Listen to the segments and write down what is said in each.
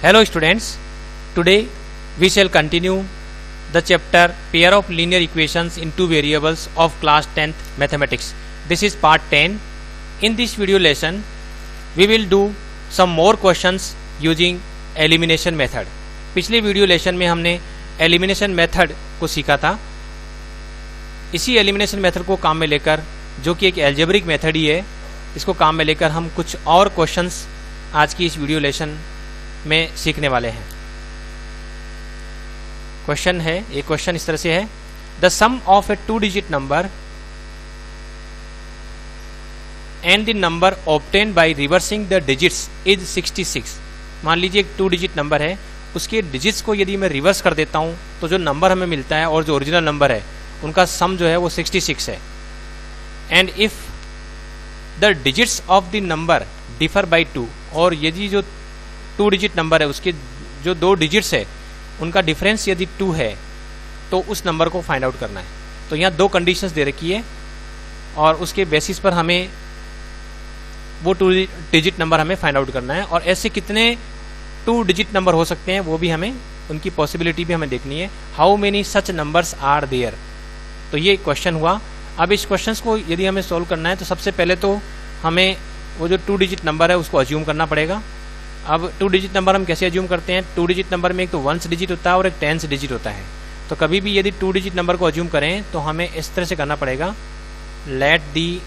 Hello students, today we shall continue the chapter pair of linear equations in two variables of class 10th mathematics. This is part 10. In this video lesson, we will do some more questions using elimination method. पिछले video lesson में हमने elimination method को सीखा था. इसी elimination method को काम में लेकर, जो कि एक एल्जेब्रिक मेथड ही है, इसको काम में लेकर हम कुछ और क्वेश्चंस आज की इस वीडियो लेसन में सीखने वाले हैं. क्वेश्चन है, एक क्वेश्चन इस तरह से है, the sum of a 2 digit number and the number obtained by reversing the digits is 66. मान लीजिए एक 2 डिजिट नंबर है, उसके डिजिट्स को यदि मैं रिवर्स कर देता हूं तो जो नंबर हमें मिलता है और जो ओरिजिनल नंबर है उनका सम जो है वो 66 है. And if the digits of the number differ by 2, और यदि जो 2 डिजिट नंबर है उसके जो 2 डिजिट्स है उनका डिफरेंस यदि 2 है तो उस नंबर को फाइंड आउट करना है. तो यहाँ 2 कंडीशंस दे रखी है और उसके बेसिस पर हमें वो 2 डिजिट नंबर हमें फाइंड आउट करना है. और ऐसे कितने 2 डिजिट नंबर हो सकते हैं वो भी हमें, उनकी पॉसिबिलिटी भी हमें देखनी है. How many such numbers are there. तो ये क्वेश्चन हुआ. अब इस क्वेश्चन को यदि हमें सोल्व करना है तो सबसे पहले तो हमें वो जो 2 डिजिट नंबर है उसको अज्यूम करना पड़ेगा. अब 2 डिजिट नंबर हम कैसे अज्यूम करते हैं? 2 डिजिट नंबर में एक तो 1 डिजिट होता है और एक 10 डिजिट होता है. तो कभी भी यदि 2 डिजिट नंबर को अज्यूम करें तो हमें इस तरह से करना पड़ेगा, let the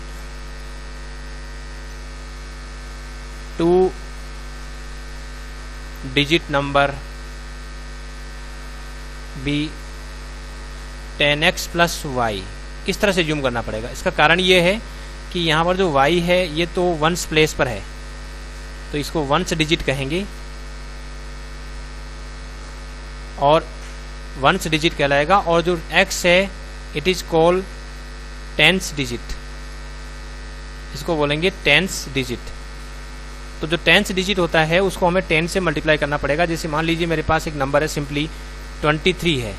2 digit number be 10x plus y. इस तरह से जूम करना पड़ेगा. इसका कारण ये है कि यहाँ पर जो y है ये तो 1s प्लेस पर है, तो इसको 1s डिजिट कहेंगे और 1s डिजिट कहलाएगा. और जो x है it is called 10s digit, इसको बोलेंगे 10s डिजिट. तो जो 10s डिजिट होता है उसको हमें 10 से मल्टीप्लाई करना पड़ेगा. जैसे मान लीजिए मेरे पास एक नंबर है सिंपली 23 है,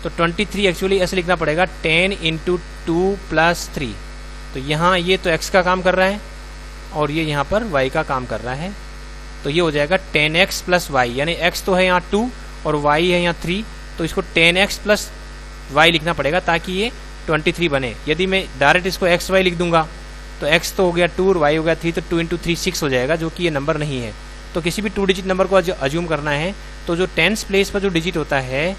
तो 23 एक्चुअली ऐसे लिखना पड़ेगा 10 इंटू 2 प्लस 3. तो यहाँ ये तो x का काम कर रहा है और ये यहाँ पर y का काम कर रहा है. तो ये हो जाएगा 10x प्लस y, यानी x तो है यहाँ 2 और y है यहाँ 3, तो इसको 10x प्लस y लिखना पड़ेगा ताकि ये 23 बने. यदि मैं डायरेक्ट इसको xy लिख दूंगा तो x तो हो गया 2 और y हो गया 3, तो 2 इंटू 3 6 हो जाएगा, जो कि ये नंबर नहीं है. तो किसी भी 2 डिजिट नंबर को अज्यूम करना है तो जो 10s प्लेस पर जो डिजिट होता है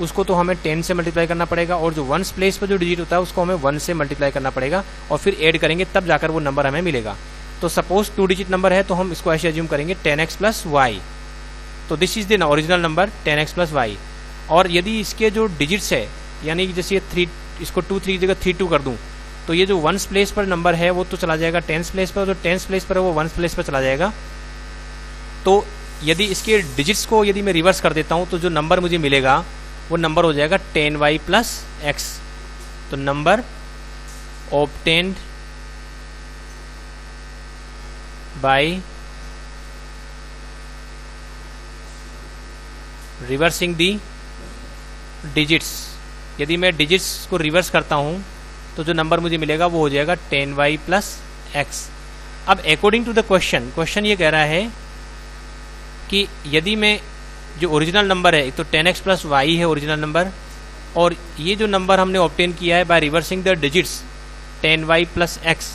उसको तो हमें 10 से मल्टीप्लाई करना पड़ेगा, और जो 1s प्लेस पर जो डिजिट होता है उसको हमें 1 से मल्टीप्लाई करना पड़ेगा और फिर ऐड करेंगे, तब जाकर वो नंबर हमें मिलेगा. तो सपोज 2 डिजिट नंबर है तो हम इसको ऐसे अज्यूम करेंगे 10x प्लस y. तो this is the original number 10x plus y. और यदि इसके जो डिजिट्स है, यानी कि जैसे ये 3, इसको 2 3 की जगह 3 2 कर दूं तो ये जो 1s प्लेस पर नंबर है वो तो चला जाएगा 10s प्लेस पर, जो 10s प्लेस पर है वो 1s प्लेस पर चला जाएगा. तो यदि इसके डिजिट्स को यदि मैं रिवर्स कर देता हूं तो जो नंबर मुझे मिलेगा वो नंबर हो जाएगा 10y प्लस x. तो number obtained by reversing the digits. यदि मैं डिजिट्स को रिवर्स करता हूं तो जो नंबर मुझे मिलेगा वो हो जाएगा 10y प्लस x. अब अकॉर्डिंग टू द क्वेश्चन ये कह रहा है कि यदि मैं जो ओरिजिनल नंबर है, एक तो 10x प्लस y है ओरिजिनल नंबर, और ये जो नंबर हमने ऑब्टेन किया है by reversing the digits 10y plus x,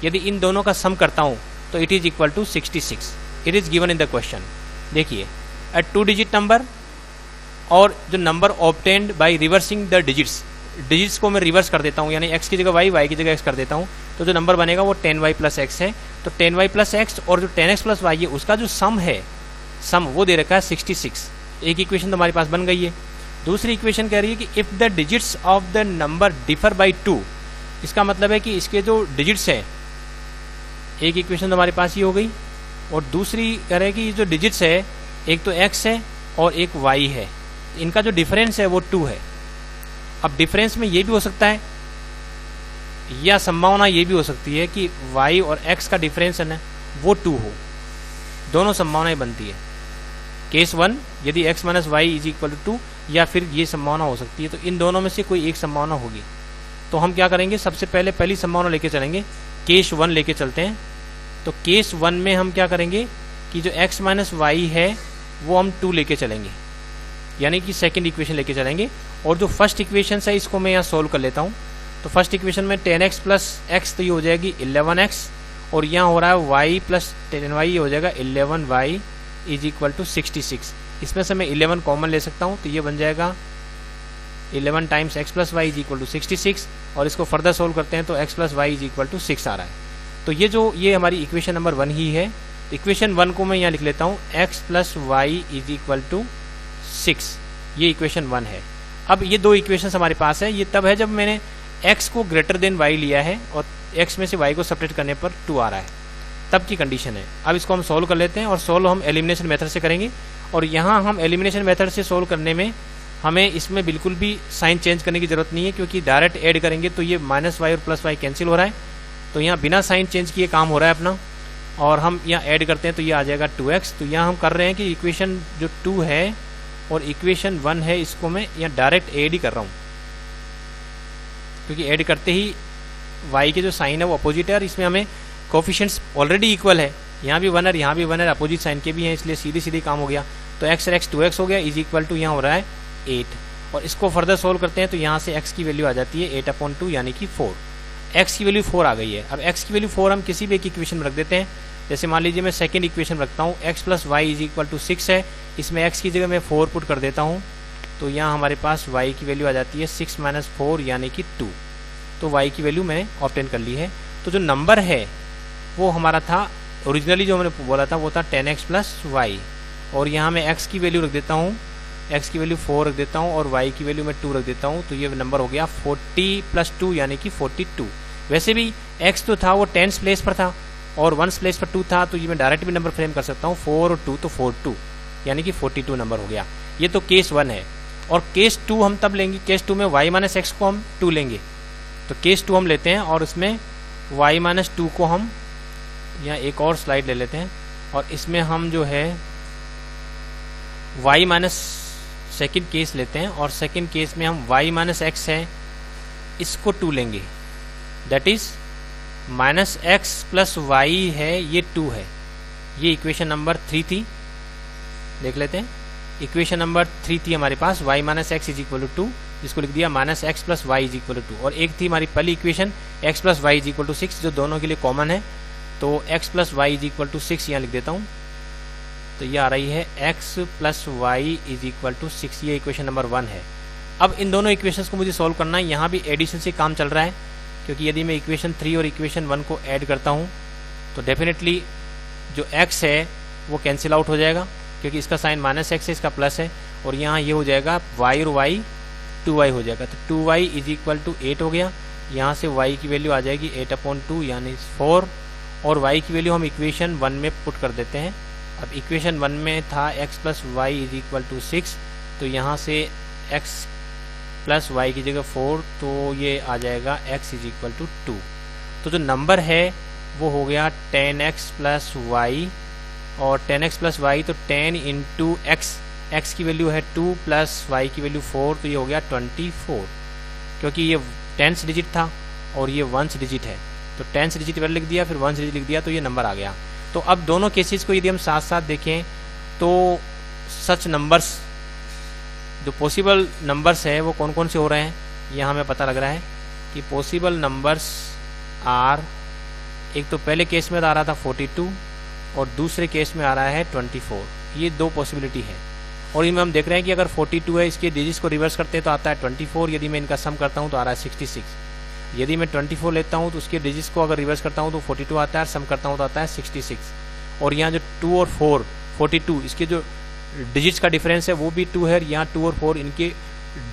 यदि इन दोनों का सम करता हूँ तो it is equal to 66. It is given in the question. देखिए, अ 2 डिजिट नंबर और जो number obtained by reversing the digits को मैं रिवर्स कर देता हूँ, यानी x की जगह y की जगह x कर देता हूँ, तो जो नंबर बनेगा वो 10y प्लस x है. तो 10y प्लस x और जो 10x प्लस y है उसका जो सम है, सम वो दे रखा है 66. एक इक्वेशन तो हमारे पास बन गई है. दूसरी इक्वेशन कह रही है कि if the digits of the number differ by 2. इसका मतलब है कि इसके जो डिजिट्स है, एक इक्वेशन तो हमारे पास ये हो गई, और दूसरी कह रहे हैं कि जो डिजिट्स है एक तो x है और एक y है, इनका जो डिफरेंस है वो 2 है. अब डिफरेंस में ये भी हो सकता है या संभावना ये भी हो सकती है कि y और x का डिफरेंस है ना वो 2 हो. दोनों संभावनाएं बनती है. केस 1 यदि x minus y is equal to 2, या फिर ये संभावना हो सकती है. तो इन दोनों में से कोई एक संभावना होगी. तो हम क्या करेंगे, सबसे पहले पहली संभावना लेके चलेंगे, केस 1 लेके चलते हैं. तो केस 1 में हम क्या करेंगे कि जो x माइनस वाई है वो हम 2 लेके चलेंगे, यानी कि सेकंड इक्वेशन लेके चलेंगे। और जो फर्स्ट इक्वेशन है इसको मैं यहाँ सोल्व कर लेता हूँ। तो फर्स्ट इक्वेशन में 10x प्लस एक्स तो ये हो जाएगी 11x, और यहाँ हो रहा है y प्लस 10y, ये हो जाएगा 11y इज इक्वल टू 66। इसमें से मैं 11 कॉमन ले सकता हूँ, तो ये बन जाएगा 11 times x plus y is equal to 66, और इसको फर्दर सोल्व करते हैं तो x plus y is equal to 6 आ रहा है। तो ये हमारी इक्वेशन नंबर 1 ही है। तो इक्वेशन 1 को मैं यहाँ लिख लेता हूँ, x plus y is equal to 6, ये इक्वेशन 1 है। अब ये दो इक्वेशन हमारे पास है, ये तब है जब मैंने x को ग्रेटर देन y लिया है और x में से y को सब्ट्रैक्ट करने पर 2 आ रहा है, तब की कंडीशन है। अब इसको हम सोल्व कर लेते हैं, और सोल्व हम एलिमिनेशन मेथड से करेंगे। और यहाँ हम एलिमिनेशन मेथड से सोल्व करने में हमें इसमें बिल्कुल भी साइन चेंज करने की जरूरत नहीं है, क्योंकि डायरेक्ट ऐड करेंगे तो ये माइनस वाई और प्लस वाई कैंसिल हो रहा है। तो यहाँ बिना साइन चेंज किए काम हो रहा है अपना, और हम यहाँ ऐड करते हैं तो ये आ जाएगा 2x। तो यहाँ हम कर रहे हैं कि इक्वेशन जो 2 है और इक्वेशन 1 है, इसको मैं यहाँ डायरेक्ट ऐड ही कर रहा हूँ, क्योंकि ऐड करते ही y के जो साइन है वो अपोजिट है, और इसमें हमें कोफिशिएंट्स ऑलरेडी इक्वल है, यहाँ भी 1 है यहाँ भी 1 है, अपोजिट साइन के भी हैं, इसलिए सीधे सीधे काम हो गया। तो x और x 2x हो गया इज इक्वल टू यहाँ हो रहा है 8, और इसको फर्दर सोल्व करते हैं तो यहाँ से x की वैल्यू आ जाती है 8/2 यानी कि 4। x की वैल्यू 4 आ गई है। अब x की वैल्यू 4 हम किसी भी एक इक्वेशन में रख देते हैं। जैसे मान लीजिए मैं सेकेंड इक्वेशन रखता हूँ, x plus y is equal to 6 है, इसमें x की जगह मैं 4 पुट कर देता हूँ, तो यहाँ हमारे पास y की वैल्यू आ जाती है 6 माइनस 4 यानी कि 2। तो y की वैल्यू मैंने ऑब्टेन कर ली है। तो जो नंबर है वो हमारा था ओरिजिनली जो मैंने बोला था वो था 10x प्लस वाई, और यहाँ मैं x की वैल्यू रख देता हूँ, x की वैल्यू 4 रख देता हूँ और y की वैल्यू मैं 2 रख देता हूँ। तो ये नंबर हो गया 40 प्लस 2 यानी कि 42। वैसे भी x तो था वो 10th प्लेस पर था और 1st प्लेस पर 2 था, तो ये मैं डायरेक्ट भी नंबर फ्रेम कर सकता हूँ, 4 और 2 तो 42 यानी कि 42 नंबर हो गया। ये तो केस 1 है। और केस 2 हम तब लेंगे, केस 2 में y माइनस एक्स को हम 2 लेंगे। तो केस 2 हम लेते हैं और इसमें y माइनस 2 को हम यहाँ एक और स्लाइड ले लेते हैं, और इसमें हम जो है y माइनस सेकेंड केस लेते हैं, और सेकेंड केस में हम y माइनस एक्स है इसको 2 लेंगे, that is minus x plus y है, ये 2 है। ये इक्वेशन नंबर 3 थी, देख लेते हैं। इक्वेशन नंबर 3 थी हमारे पास y minus x is equal to 2, जिसको लिख दिया minus x plus y is equal to 2, और एक थी हमारी पहली equation x plus y is equal to 6, जो दोनों के लिए कॉमन है। तो x plus y is equal to 6 यहाँ लिख देता हूँ, तो ये आ रही है x plus y is equal to 6, ये इक्वेशन नंबर 1 है। अब इन दोनों इक्वेशंस को मुझे सॉल्व करना है। यहाँ भी एडिशन से काम चल रहा है, क्योंकि यदि मैं इक्वेशन 3 और इक्वेशन 1 को ऐड करता हूँ तो डेफिनेटली जो x है वो कैंसिल आउट हो जाएगा, क्योंकि इसका साइन माइनस एक्स है, इसका प्लस है, और यहाँ ये हो जाएगा y और y 2y हो जाएगा। तो 2y इज इक्वल टू 8 हो गया। यहाँ से y की वैल्यू आ जाएगी 8/2 यानी 4, और y की वैल्यू हम इक्वेशन 1 में पुट कर देते हैं। अब इक्वेशन 1 में था x plus y is equal to 6, तो यहाँ से x प्लस वाई की जगह 4, तो ये आ जाएगा x इज इक्वल टू 2। तो जो नंबर है वो हो गया 10x प्लस वाई, और 10x प्लस वाई तो 10 इंटू x की वैल्यू है 2 प्लस y की वैल्यू 4, तो ये हो गया 24, क्योंकि ये 10th डिजिट था और ये 1th डिजिट है। तो 10th डिजिट पहले लिख दिया, फिर 1st डिजिट लिख दिया, तो ये नंबर आ गया। तो अब दोनों केसेस को यदि हम साथ साथ देखें तो सच नंबर्स जो पॉसिबल नंबर्स है वो कौन कौन से हो रहे हैं, यहाँ हमें पता लग रहा है कि पॉसिबल नंबर्स आर, एक तो पहले केस में आ रहा था 42 और दूसरे केस में आ रहा है 24, ये दो पॉसिबिलिटी है। और इनमें हम देख रहे हैं कि अगर 42 है, इसके डिजिट्स को रिवर्स करते हैं तो आता है 24, यदि मैं इनका सम करता हूँ तो आ रहा है 66, यदि मैं 24 लेता हूँ तो उसके डिजिट्स को अगर रिवर्स करता हूँ तो 42 आता है, सम करता हूँ तो आता है 66। और यहाँ जो 2 और 4 42 इसके जो डिजिट्स का डिफरेंस है वो भी 2 है, यहाँ 2 और 4 इनके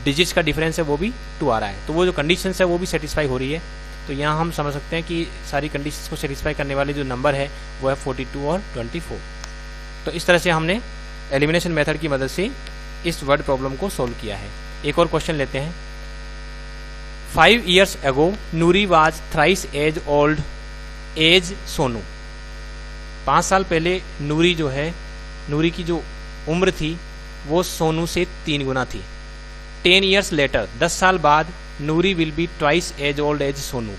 डिजिट्स का डिफरेंस है वो भी 2 आ रहा है। तो वो जो कंडीशन है वो भी सेटिस्फाई हो रही है। तो यहाँ हम समझ सकते हैं कि सारी कंडीशंस को सेटिस्फाई करने वाले जो नंबर है वो है 42 और 24। तो इस तरह से हमने एलिमिनेशन मेथड की मदद से इस वर्ड प्रॉब्लम को सोल्व किया है। एक और क्वेश्चन लेते हैं। 5 years ago Noori was thrice as old as Sonu. 5 साल पहले नूरी जो है, नूरी की जो उम्र थी वो सोनू से 3 गुना थी। 10 years later 10 साल बाद Noori will be twice as old as Sonu.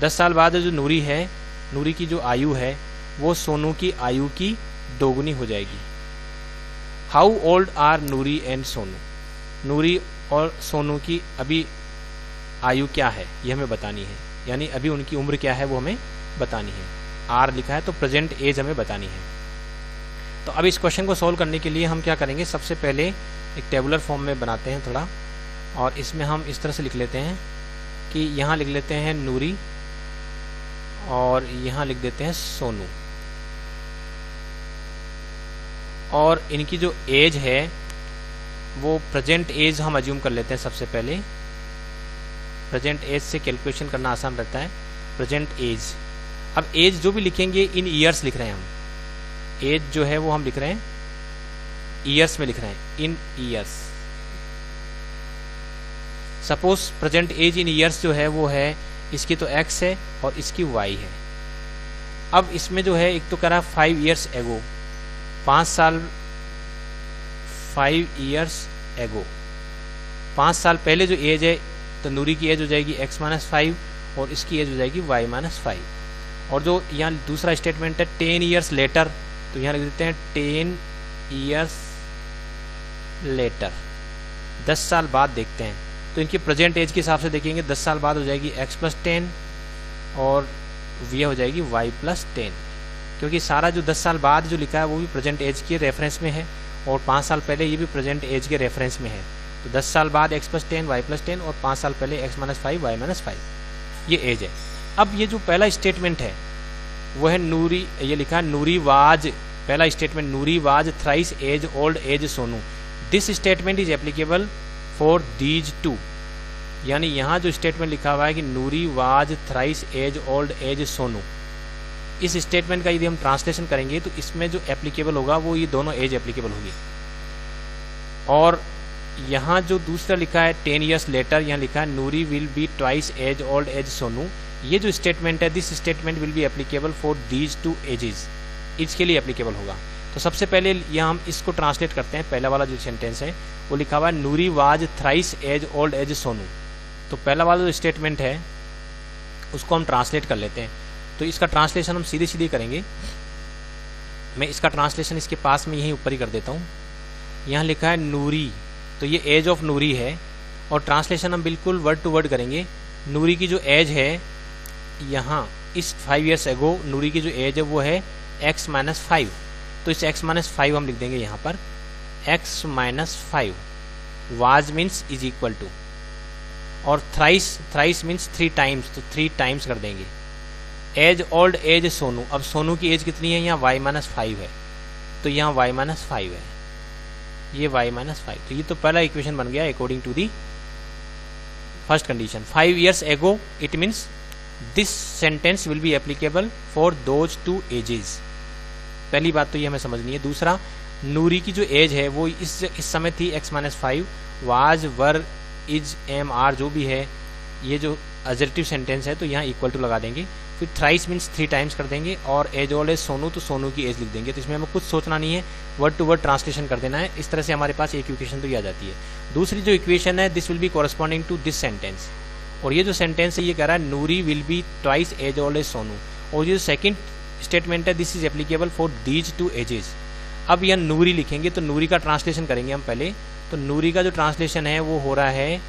10 साल बाद जो नूरी है, नूरी की जो आयु है वो सोनू की आयु की दोगुनी हो जाएगी। How old are Noori and Sonu, Noori और सोनू की अभी आयु क्या है ये हमें बतानी है, यानी अभी उनकी उम्र क्या है वो हमें बतानी है। आर लिखा है तो प्रेजेंट एज हमें बतानी है। तो अब इस क्वेश्चन को सॉल्व करने के लिए हम क्या करेंगे, सबसे पहले एक टेबुलर फॉर्म में बनाते हैं थोड़ा, और इसमें हम इस तरह से लिख लेते हैं कि यहाँ लिख लेते हैं नूरी और यहाँ लिख देते हैं सोनू, और इनकी जो एज है वो प्रेजेंट एज हम अज्यूम कर लेते हैं। सबसे पहले प्रेजेंट एज से कैलकुलेशन करना आसान रहता है। प्रेजेंट एज, अब एज जो भी लिखेंगे इन ईयर्स लिख रहे हैं हम, एज जो है वो हम लिख रहे हैं ईयर्स में लिख रहे हैं, in years. Suppose present age in years जो है वो है, इसकी तो x है और इसकी y है। अब इसमें जो है एक तो कह रहा है 5 ईयर्स एगो, 5 साल, 5 ईयर्स एगो, 5 साल पहले जो एज है तो नूरी की एज हो जाएगी x-5 और इसकी एज हो जाएगी y-5। और जो यहाँ दूसरा स्टेटमेंट है 10 ईयर्स लेटर, तो यहाँ लिख देते हैं 10 ईयर्स लेटर, 10 साल बाद देखते हैं। तो इनकी प्रेजेंट एज के हिसाब से देखेंगे 10 साल बाद हो जाएगी x+10 और ये हो जाएगी y+10, क्योंकि सारा जो 10 साल बाद जो लिखा है वो भी प्रेजेंट एज के रेफरेंस में है और 5 साल पहले ये भी प्रेजेंट एज के रेफरेंस में है। तो 10 साल बाद x+10 y+10 और 5 साल पहले x-5 y-5, ये एज है। अब ये जो पहला स्टेटमेंट है वो है नूरी, ये लिखा है नूरी वाज, पहला statement Noori was thrice as old as Sonu, this statement is applicable for these two. यानी यहाँ जो स्टेटमेंट लिखा हुआ है कि Noori was thrice as old as Sonu, इस स्टेटमेंट का यदि हम ट्रांसलेशन करेंगे तो इसमें जो एप्लीकेबल होगा वो ये दोनों एज एप्लीकेबल होगी। और यहाँ जो दूसरा लिखा है 10 ईयर्स लेटर, यहाँ लिखा है Noori will be twice as old as Sonu, ये जो स्टेटमेंट है this statement will be applicable for these two ages, इसके लिए एप्लीकेबल होगा। तो सबसे पहले यहाँ हम इसको ट्रांसलेट करते हैं। पहला वाला जो सेंटेंस है वो लिखा हुआ है Noori was thrice as old as Sonu, तो पहला वाला जो स्टेटमेंट है उसको हम ट्रांसलेट कर लेते हैं। तो इसका ट्रांसलेशन हम सीधे सीधे करेंगे। मैं इसका ट्रांसलेशन इसके पास में यहीं ऊपर ही कर देता हूँ। यहाँ लिखा है नूरी, तो ये एज ऑफ नूरी है, और ट्रांसलेशन हम बिल्कुल वर्ड टू वर्ड करेंगे। नूरी की जो एज है यहाँ इस 5 ईयर्स एगो, नूरी की जो एज है वो है x-5, तो इस x-5 हम लिख देंगे यहाँ पर x-5, was means is equal to, और थ्राइस मीन्स 3 टाइम्स, तो 3 टाइम्स कर देंगे। एज ओल्ड एज सोनू, अब सोनू की एज कितनी है, यहाँ y-5 है, तो यहाँ y-5 है, ये y-5, तो ये तो पहला इक्वेशन बन गया according to the first condition. 5 years ago, it means this sentence will be applicable for those two ages. पहली बात तो ये हमें समझनी है। दूसरा, नूरी की जो एज है वो इस समय थी x-5, was, were, is, am, are जो भी है, ये जो एडजेक्टिव सेंटेंस है तो यहाँ इक्वल टू लगा देंगे। फिर थ्राइस मीन्स 3 टाइम्स कर देंगे, और एज ओल्ड एज सोनू, तो सोनू की एज लिख देंगे। तो इसमें हमें कुछ सोचना नहीं है, वर्ड टू वर्ड ट्रांसलेशन कर देना है। इस तरह से हमारे पास एक इक्वेशन तो ये आ जाती है। दूसरी जो इक्वेशन है this will be corresponding to this sentence, और ये जो सेंटेंस है ये कह रहा है Noori will be twice as old as Sonu, और ये जो सेकंड स्टेटमेंट है this is applicable for these two ages. अब यहाँ नूरी लिखेंगे तो नूरी का ट्रांसलेशन करेंगे हम पहले। तो नूरी का जो ट्रांसलेशन है वो हो रहा है,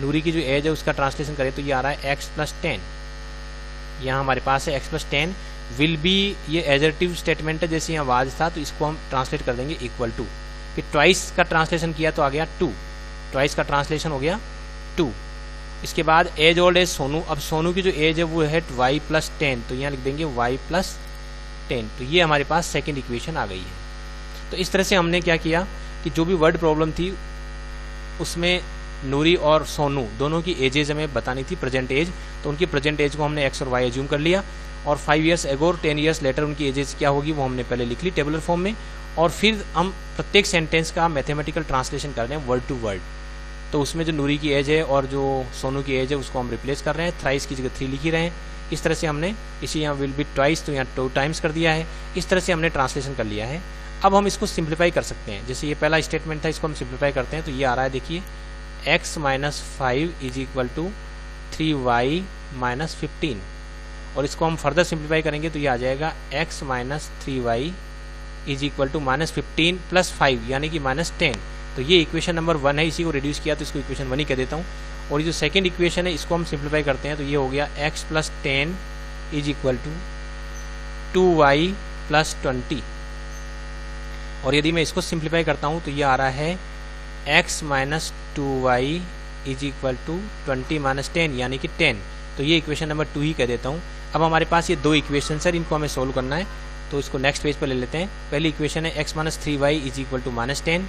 नूरी की जो एज है उसका ट्रांसलेशन करें तो ये आ रहा है x+10, यहाँ हमारे पास है x+10, विल बी ये एडजेक्टिव स्टेटमेंट है, जैसे यहाँ वाज था तो इसको हम ट्रांसलेट कर देंगे इक्वल टू। फिर ट्वाइस का ट्रांसलेशन किया तो आ गया 2, ट्वाइस का ट्रांसलेशन हो गया 2। इसके बाद एज ओल्ड एज सोनू, अब सोनू की जो एज है वो है y+10, तो यहाँ लिख देंगे y+10, तो ये हमारे पास सेकेंड इक्वेशन आ गई है। तो इस तरह से हमने क्या किया कि जो भी वर्ड प्रॉब्लम थी उसमें नूरी और सोनू दोनों की एजेज हमें बतानी थी, प्रेजेंट एज, तो उनकी प्रेजेंट एज को हमने x और y एज्यूम कर लिया, और 5 ईयर्स एगो और 10 ईयर्स लेटर उनकी एजेज क्या होगी वो हमने पहले लिख ली टेबुलर फॉर्म में, और फिर हम प्रत्येक सेंटेंस का मैथमेटिकल ट्रांसलेशन कर रहे हैं वर्ड टू वर्ड। तो उसमें जो नूरी की एज है और जो सोनू की एज है उसको हम रिप्लेस कर रहे हैं, थ्राइस की जगह 3 लिख ही रहे हैं। इस तरह से हमने इसी यहाँ विल बी ट्वाइस तो यहाँ 2 टाइम्स कर दिया है। इस तरह से हमने ट्रांसलेशन कर लिया है। अब हम इसको सिंप्लीफाई कर सकते हैं, जैसे ये पहला स्टेटमेंट था इसको हम सिंप्लीफाई करते हैं तो ये आ रहा है, देखिए x-5 is equal to 3y-15, और इसको हम फर्दर सिंप्लीफाई करेंगे तो ये आ जाएगा x-3y इज इक्वल टू -15 + 5 यानी कि -10। तो ये इक्वेशन नंबर 1 है, इसी को रिड्यूस किया तो इसको इक्वेशन 1 ही कह देता हूँ। और ये जो सेकेंड इक्वेशन है इसको हम सिंप्लीफाई करते हैं तो ये हो गया x + 10 is equal to 2y + 20। और यदि मैं इसको सिंप्लीफाई करता हूँ तो ये आ रहा है x - 2y is equal to 20 - 10 यानी कि 10। तो ये इक्वेशन नंबर 2 ही कह देता हूँ। अब हमारे पास ये दो इक्वेशन है, इनको हमें सोल्व करना है तो इसको नेक्स्ट पेज पर ले लेते हैं। पहली इक्वेशन है x - 3y is equal to -10,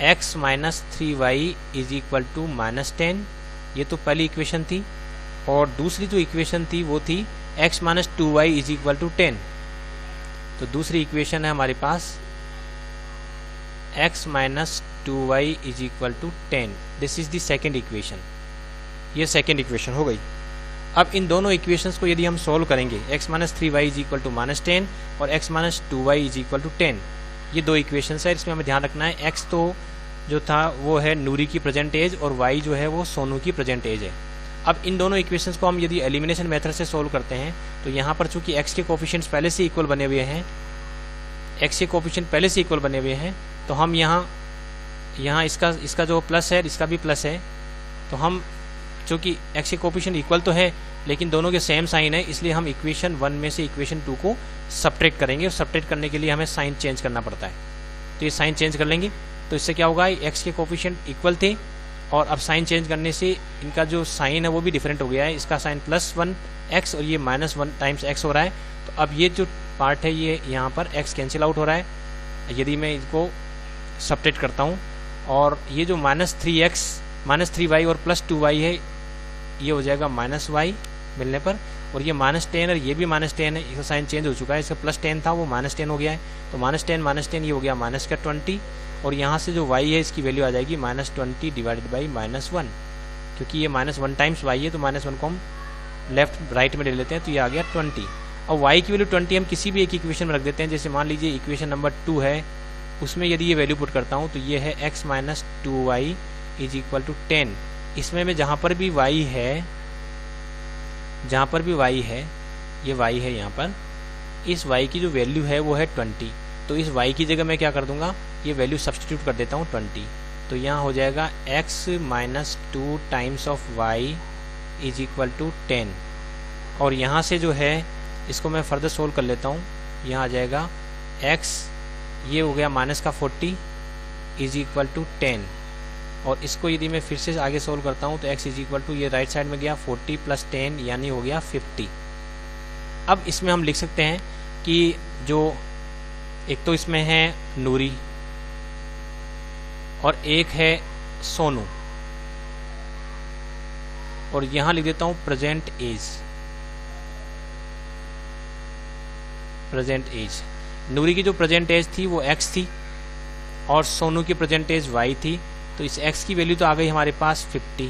x - 3y is equal to -10, ये तो पहली इक्वेशन थी। और दूसरी जो इक्वेशन थी वो थी x - 2y is equal to 10। तो दूसरी इक्वेशन है हमारे पास x - 2y is equal to 10। This is the second equation, ये सेकेंड इक्वेशन हो गई। अब इन दोनों इक्वेशंस को यदि हम सोल्व करेंगे x - 3y is equal to -10 और x - 2y is equal to 10, ये दो इक्वेशंस है। इसमें हमें ध्यान रखना है x तो जो था वो है नूरी की प्रेजेंट एज और y जो है वो सोनू की प्रेजेंट एज है। अब इन दोनों इक्वेशंस को हम यदि एलिमिनेशन मेथड से सोल्व करते हैं तो यहाँ पर चूंकि x के कोफिशिएंट्स पहले से इक्वल बने हुए हैं, x के कोफिशिएंट पहले से इक्वल बने हुए हैं, तो हम यहाँ इसका जो प्लस है इसका भी प्लस है। तो हम चूँकि x के कोफिशिएंट इक्वल तो है लेकिन दोनों के सेम साइन है, इसलिए हम इक्वेशन 1 में से इक्वेशन 2 को सब्ट्रैक्ट करेंगे और सब्ट्रैक्ट करने के लिए हमें साइन चेंज करना पड़ता है। तो ये साइन चेंज कर लेंगे तो इससे क्या होगा, x के कोफिशिएंट इक्वल थे और अब साइन चेंज करने से इनका जो साइन है वो भी डिफरेंट हो गया है। इसका साइन +1x और ये -1 टाइम्स x हो रहा है। तो अब ये जो पार्ट है ये यहाँ पर x कैंसिल आउट हो रहा है यदि मैं इसको सब्ट्रैक्ट करता हूँ। और ये जो -3x -3y और +2y है ये हो जाएगा -y मिलने पर। और ये -10 और ये भी -10 है, इसका साइन चेंज हो चुका है, इसका +10 था वो -10 हो गया है। तो -10 ये हो गया -20 और यहाँ से जो y है इसकी वैल्यू आ जाएगी -20 डिवाइडेड बाई -1, क्योंकि ये -1 टाइम्स y है तो -1 को हम लेफ्ट राइट में ले लेते हैं तो ये आ गया 20। अब y की वैल्यू 20 हम किसी भी एक इक्वेशन में रख देते हैं। जैसे मान लीजिए इक्वेशन नंबर 2 है, उसमें यदि ये वैल्यू पुट करता हूँ तो ये है x - 2y is equal to 10। इसमें मैं जहाँ पर भी y है ये y है यहाँ पर, इस y की जो वैल्यू है वो है 20। तो इस y की जगह मैं क्या कर दूंगा, ये वैल्यू सब्सटीट्यूट कर देता हूँ 20। तो यहाँ हो जाएगा x - 2 times of y is equal to 10। और यहाँ से जो है इसको मैं फर्दर सोल्व कर लेता हूँ। यहाँ आ जाएगा x ये हो गया -40 इज इक्वल टू 10। और इसको यदि मैं फिर से आगे सोल्व करता हूँ तो x इज इक्वल टू ये राइट साइड में गया 40 + 10 यानी हो गया 50। अब इसमें हम लिख सकते हैं कि जो एक तो इसमें है नूरी और एक है सोनू, और यहाँ लिख देता हूँ प्रेजेंट एज। नूरी की जो प्रेजेंट एज थी वो x थी और सोनू की प्रेजेंट एज y थी। तो इस x की वैल्यू तो आ गई हमारे पास 50।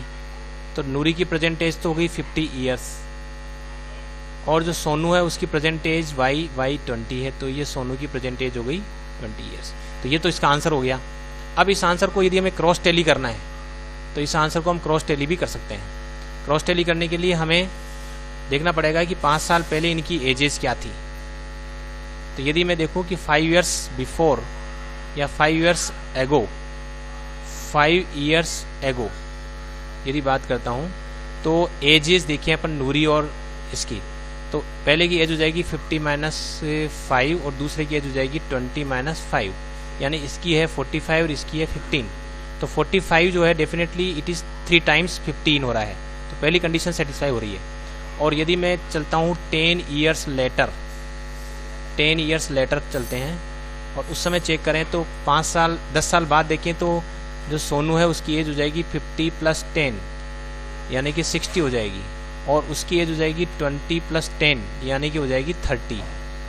तो नूरी की प्रेजेंट एज तो हो गई 50 ईयर्स और जो सोनू है उसकी प्रेजेंट एज y 20 है। तो ये सोनू की प्रेजेंट एज हो गई 20 ईयर्स। तो ये तो इसका आंसर हो गया। अब इस आंसर को यदि हमें क्रॉस टैली करना है तो इस आंसर को हम क्रॉस टैली भी कर सकते हैं। क्रॉस टैली करने के लिए हमें देखना पड़ेगा कि 5 साल पहले इनकी एजेस क्या थी। तो यदि मैं देखूं कि 5 इयर्स बिफोर या 5 इयर्स एगो यदि बात करता हूं तो एजेस देखिए अपन नूरी और इसकी, तो पहले की एज हो जाएगी 50 - 5 और दूसरे की एज हो जाएगी 20 - 5 यानी इसकी है 45 और इसकी है 15। तो 45 जो है डेफिनेटली इट इज़ 3 टाइम्स 15 हो रहा है। तो पहली कंडीशन सेटिस्फाई हो रही है। और यदि मैं चलता हूँ 10 इयर्स लेटर चलते हैं और उस समय चेक करें तो 10 साल बाद देखें तो जो सोनू है उसकी एज हो जाएगी 50 + 10 यानी कि 60 हो जाएगी और उसकी एज हो जाएगी 20 + 10 यानी कि हो जाएगी 30।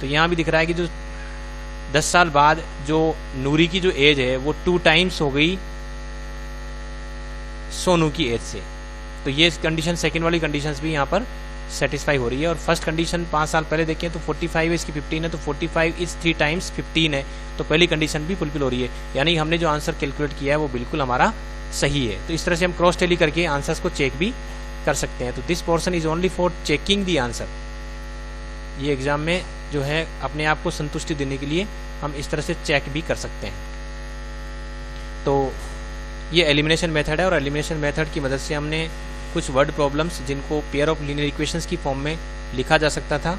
तो यहाँ भी दिख रहा है कि जो 10 साल बाद जो नूरी की जो एज है वो 2 टाइम्स हो गई सोनू की एज से। तो ये कंडीशन सेकेंड वाली कंडीशंस भी यहाँ पर सेटिस्फाई हो रही है। और फर्स्ट कंडीशन 5 साल पहले देखें तो 45 है, इसकी 15 है, तो 45 इज 3 टाइम्स 15 है। तो पहली कंडीशन भी फुलफिल हो रही है, यानी हमने जो आंसर कैलकुलेट किया है वो बिल्कुल हमारा सही है। तो इस तरह से हम क्रॉस टैली करके आंसर्स को चेक भी कर सकते हैं। तो this portion is only for checking the answer. ये एग्ज़ाम में जो है अपने आप को संतुष्टि देने के लिए हम इस तरह से चेक भी कर सकते हैं। तो ये एलिमिनेशन मेथड है और एलिमिनेशन मेथड की मदद से हमने कुछ वर्ड प्रॉब्लम्स जिनको पेयर ऑफ लीनियर इक्वेशंस की फॉर्म में लिखा जा सकता था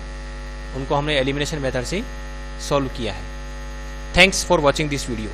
उनको हमने एलिमिनेशन मेथड से सॉल्व किया है। Thanks for watching this video.